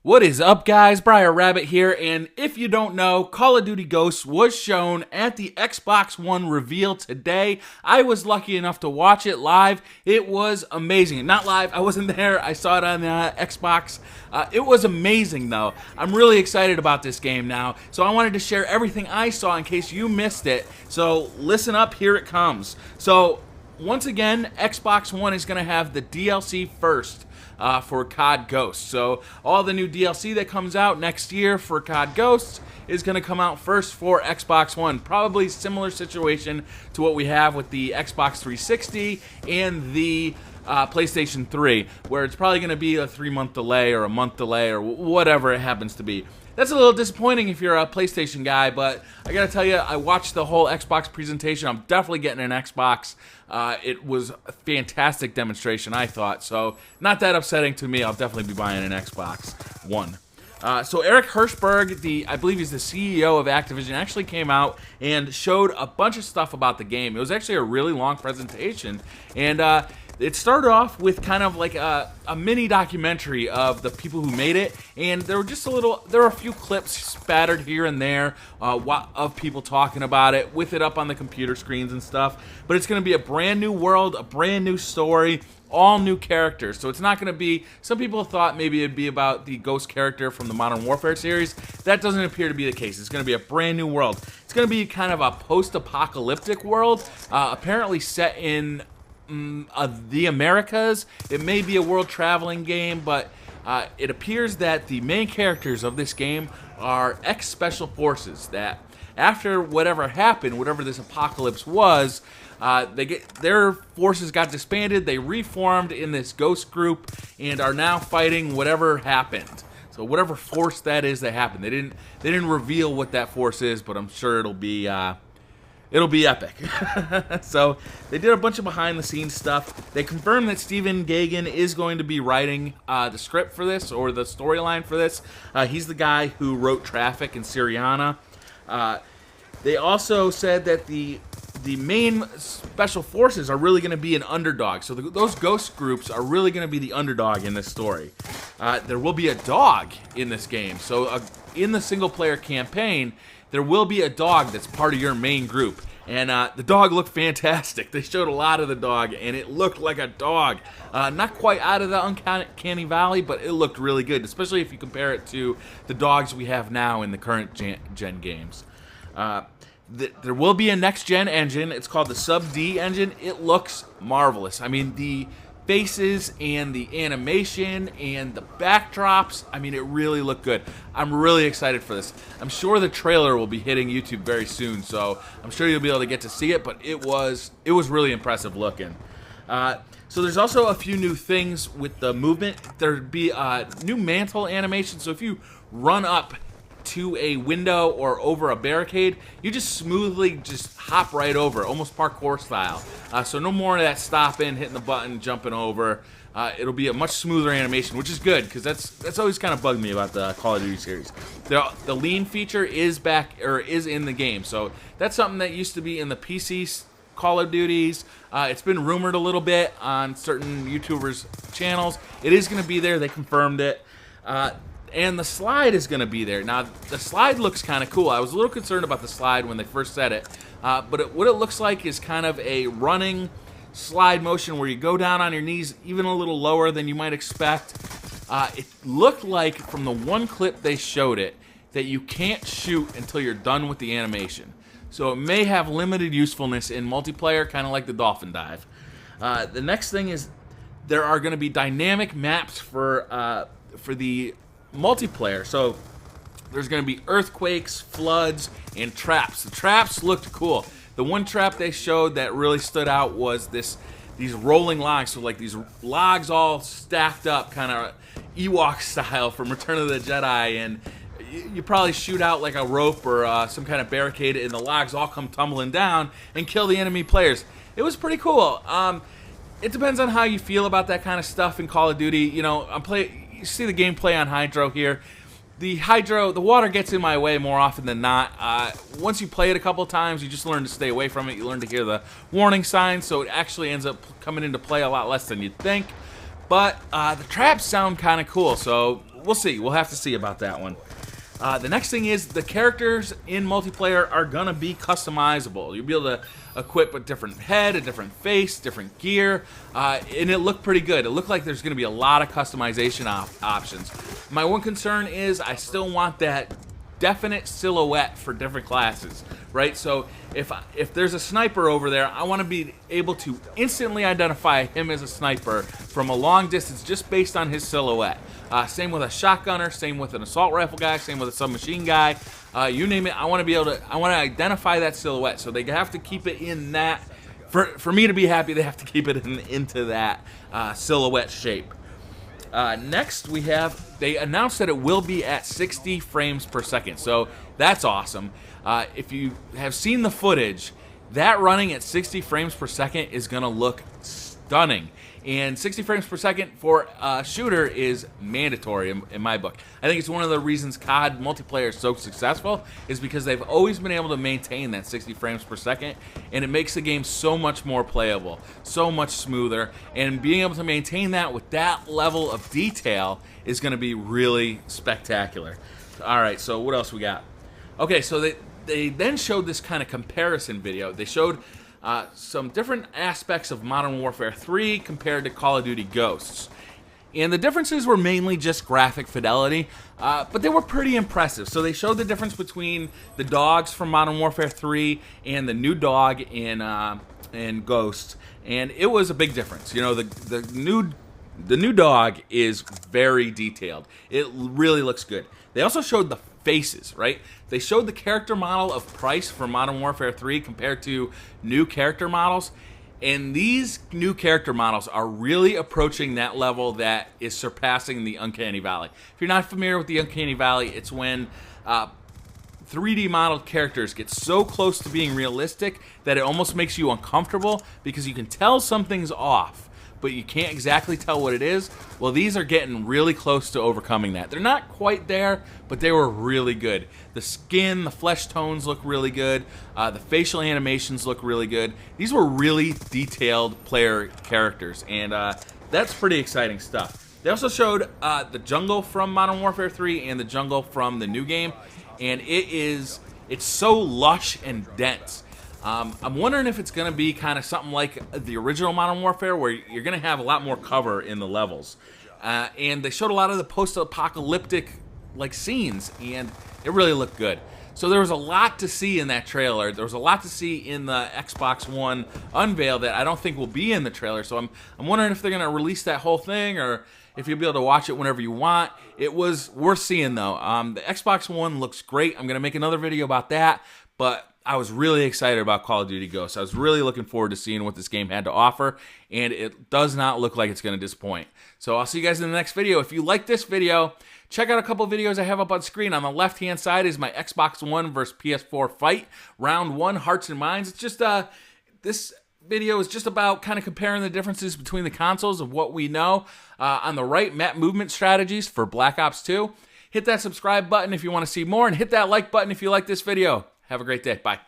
What is up, guys? BriarRabbit here, and if you don't know, Call of Duty Ghosts was shown at the Xbox One reveal today. I was lucky enough to watch it live. It was amazing. Not live, I wasn't there. I saw it on the Xbox. It was amazing, though. I'm really excited about this game now, so I wanted to share everything I saw in case you missed it. So listen up, here it comes. So once again, Xbox One is going to have the DLC first. For COD Ghosts. So all the new DLC that comes out next year for COD Ghosts is going to come out first for Xbox One. Probably similar situation to what we have with the Xbox 360 and the PlayStation 3, where it's probably going to be a 3-month delay or a month delay or whatever it happens to be. That's a little disappointing if you're a PlayStation guy, but I gotta tell you, I watched the whole Xbox presentation. I'm definitely getting an Xbox. It was a fantastic demonstration, I thought, so not that upsetting to me. I'll definitely be buying an Xbox One. So Eric Hirschberg, I believe he's the CEO of Activision, actually came out and showed a bunch of stuff about the game. It was actually a really long presentation, and it started off with kind of like a mini documentary of the people who made it, and there were a few clips spattered here and there of people talking about it, with it up on the computer screens and stuff. But it's going to be a brand new world, a brand new story, all new characters. So it's not going to be, some people thought maybe it'd be about the Ghost character from the Modern Warfare series. That doesn't appear to be the case. It's going to be a brand new world. It's going to be kind of a post-apocalyptic world, apparently set in the Americas. It may be a world traveling game, but it appears that the main characters of this game are ex-special forces that after whatever happened, whatever this apocalypse was, their forces got disbanded, they reformed in this ghost group and are now fighting whatever happened. So whatever force that is that happened. They didn't reveal what that force is, but I'm sure it'll be epic. So they did a bunch of behind-the-scenes stuff. They confirmed that Stephen Gaghan is going to be writing the script for this, or the storyline for this. He's the guy who wrote Traffic and Syriana. They also said that the main special forces are really going to be an underdog. So those ghost groups are really going to be the underdog in this story. There will be a dog in this game. So in the single-player campaign, there will be a dog that's part of your main group. And the dog looked fantastic. They showed a lot of the dog, and it looked like a dog. Not quite out of the uncanny valley, but it looked really good, especially if you compare it to the dogs we have now in the current gen games. There will be a next-gen engine. It's called the Sub-D engine. It looks marvelous. I mean, the faces and the animation and the backdrops, I mean, it really looked good. I'm really excited for this. I'm sure the trailer will be hitting YouTube very soon, so I'm sure you'll be able to get to see it, but it was really impressive looking. So there's also a few new things with the movement. There'd be a new mantle animation, so if you run up to a window or over a barricade, you just smoothly hop right over, almost parkour style. So no more of that stopping, hitting the button, jumping over. It'll be a much smoother animation, which is good, because that's always kind of bugged me about the Call of Duty series. The lean feature is back, or is in the game, so that's something that used to be in the PC Call of Duties. It's been rumored a little bit on certain YouTubers' channels. It is going to be there. They confirmed it. And the slide is going to be there. Now, the slide looks kind of cool. I was a little concerned about the slide when they first said it. But what it looks like is kind of a running slide motion where you go down on your knees even a little lower than you might expect. It looked like, from the one clip they showed it, that you can't shoot until you're done with the animation. So it may have limited usefulness in multiplayer, kind of like the dolphin dive. The next thing is there are going to be dynamic maps for the multiplayer. So there's going to be earthquakes, floods, and traps. The traps looked cool. The one trap they showed that really stood out was these rolling logs. So like these logs all stacked up, kind of Ewok style from Return of the Jedi, and you probably shoot out like a rope or some kind of barricade, and the logs all come tumbling down and kill the enemy players. It was pretty cool. It depends on how you feel about that kind of stuff in Call of Duty. You know, you see the gameplay on Hydro here. The water gets in my way more often than not. Once you play it a couple times, you just learn to stay away from it. You learn to hear the warning signs, so it actually ends up coming into play a lot less than you'd think. But the traps sound kind of cool, so we'll see. We'll have to see about that one. The next thing is the characters in multiplayer are gonna be customizable. You'll be able to equip a different head, a different face, different gear, and it looked pretty good. It looked like there's gonna be a lot of customization options. My one concern is I still want that definite silhouette for different classes, right? So if there's a sniper over there, I want to be able to instantly identify him as a sniper from a long distance just based on his silhouette. Same with a shotgunner, same with an assault rifle guy, same with a submachine guy. You name it, I want to identify that silhouette. So they have to keep it in that. For me to be happy, they have to keep it into that silhouette shape. Next, they announced that it will be at 60 frames per second, so that's awesome. If you have seen the footage, that running at 60 frames per second is going to look stunning. And 60 frames per second for a shooter is mandatory in my book. I think it's one of the reasons COD multiplayer is so successful is because they've always been able to maintain that 60 frames per second, and it makes the game so much more playable, so much smoother, and being able to maintain that with that level of detail is going to be really spectacular. All right, so what else we got? Okay, so they then showed this kind of comparison video. They showed some different aspects of Modern Warfare 3 compared to Call of Duty Ghosts. And the differences were mainly just graphic fidelity, but they were pretty impressive. So they showed the difference between the dogs from Modern Warfare 3 and the new dog in Ghosts, and it was a big difference. You know, the new dog is very detailed. It really looks good. They also showed the faces, right? They showed the character model of Price for Modern Warfare 3 compared to new character models, and these new character models are really approaching that level that is surpassing the Uncanny Valley. If you're not familiar with the Uncanny Valley, it's when 3D modeled characters get so close to being realistic that it almost makes you uncomfortable because you can tell something's off, but you can't exactly tell what it is. Well, these are getting really close to overcoming that. They're not quite there, but they were really good. The skin, the flesh tones look really good. The facial animations look really good. These were really detailed player characters, and that's pretty exciting stuff. They also showed the jungle from Modern Warfare 3 and the jungle from the new game, and it's so lush and dense. I'm wondering if it's going to be kind of something like the original Modern Warfare, where you're going to have a lot more cover in the levels. And they showed a lot of the post-apocalyptic scenes, and it really looked good. So there was a lot to see in that trailer. There was a lot to see in the Xbox One unveil that I don't think will be in the trailer. So I'm wondering if they're going to release that whole thing, or if you'll be able to watch it whenever you want. It was worth seeing, though. The Xbox One looks great. I'm going to make another video about that, but I was really excited about Call of Duty Ghosts. I was really looking forward to seeing what this game had to offer, and it does not look like it's going to disappoint. So I'll see you guys in the next video. If you like this video, check out a couple videos I have up on screen. On the left-hand side is my Xbox One versus PS4 fight, round 1, Hearts and Minds. It's just this video is just about kind of comparing the differences between the consoles of what we know. On the right, map movement strategies for Black Ops 2. Hit that subscribe button if you want to see more, and hit that like button if you like this video. Have a great day. Bye.